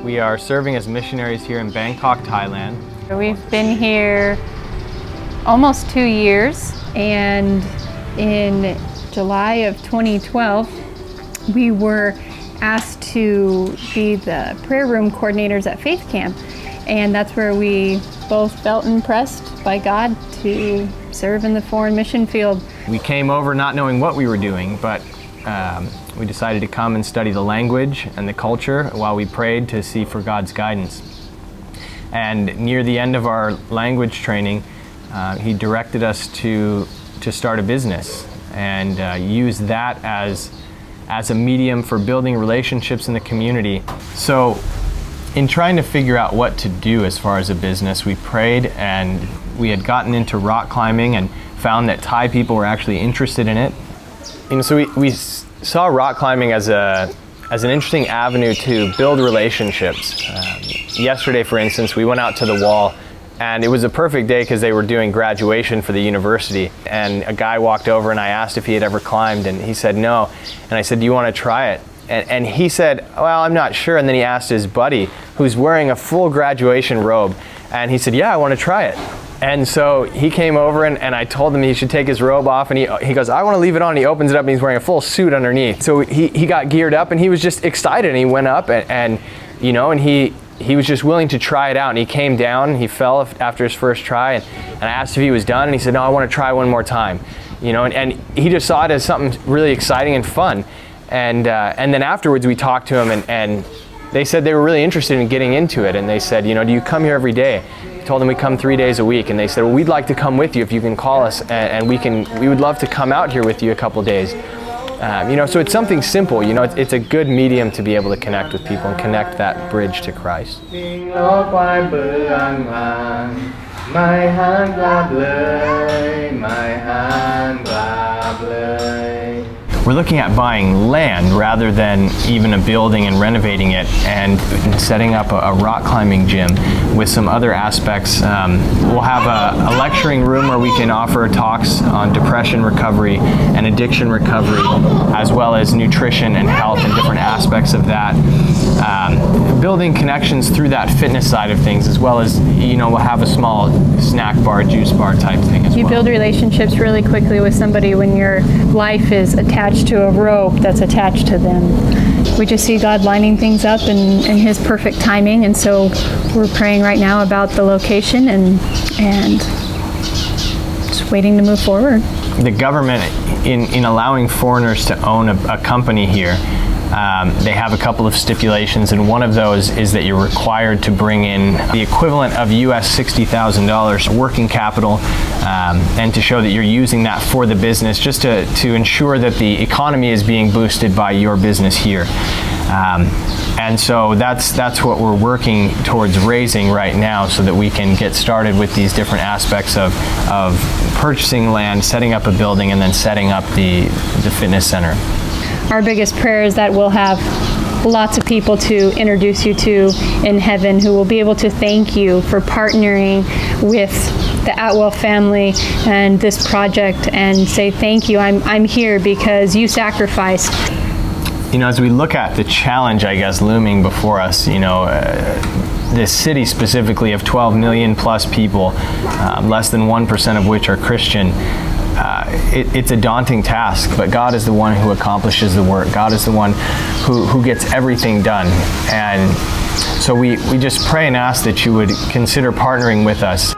We are serving as missionaries here in Bangkok, Thailand. We've been here almost 2 years, and in July of 2012, we were asked to be the prayer room coordinators at Faith Camp, and that's where we both felt impressed by God to serve in the foreign mission field. We came over not knowing what we were doing, but we decided to come and study the language and the culture while we prayed to see for God's guidance. And near the end of our language training, he directed us to start a business and use that as a medium for building relationships in the community. So in trying to figure out what to do as far as a business, we prayed, and we had gotten into rock climbing and found that Thai people were actually interested in it. And so we saw rock climbing as an interesting avenue to build relationships. Yesterday, for instance, we went out to the wall, and it was a perfect day because they were doing graduation for the university. And a guy walked over, and I asked if he had ever climbed, and he said no. And I said, "Do you want to try it?" And he said, "Well, I'm not sure." And then he asked his buddy, who's wearing a full graduation robe, and he said, "Yeah, I want to try it." And so he came over, and I told him he should take his robe off, and he goes, "I want to leave it on." He opens it up, and he's wearing a full suit underneath. So he got geared up, and he was just excited, and he went up, and he was just willing to try it out. And he came down, he fell after his first try, and I asked if he was done, and he said, "No, I want to try one more time." And he just saw it as something really exciting and fun. And then afterwards we talked to him, and they said they were really interested in getting into it. And they said, "Do you come here every day?" I told them we come 3 days a week, and they said, "Well, we'd like to come with you if you can call us, and we would love to come out here with you a couple days." So it's something simple. It's a good medium to be able to connect with people and connect that bridge to Christ. We're looking at buying land rather than even a building and renovating it, and setting up a rock climbing gym with some other aspects. We'll have a lecturing room where we can offer talks on depression recovery and addiction recovery, as well as nutrition and health and different aspects of that. Building connections through that fitness side of things, as well as, we'll have a small snack bar, juice bar type thing as well. You build relationships really quickly with somebody when your life is attached to a rope that's attached to them. We just see God lining things up in His perfect timing, and so we're praying right now about the location and just waiting to move forward. The government, in allowing foreigners to own a company here, they have a couple of stipulations, and one of those is that you're required to bring in the equivalent of US $60,000 working capital, and to show that you're using that for the business, just to ensure that the economy is being boosted by your business here. And so that's what we're working towards raising right now, so that we can get started with these different aspects of purchasing land, setting up a building, and then setting up the fitness center. Our biggest prayer is that we'll have lots of people to introduce you to in heaven, who will be able to thank you for partnering with the Atwell family and this project, and say, "Thank you, I'm here because you sacrificed." As we look at the challenge, I guess, looming before us, this city specifically of 12 million plus people, less than 1% of which are Christian, it's a daunting task, but God is the one who accomplishes the work. God is the one who gets everything done. And so we just pray and ask that you would consider partnering with us.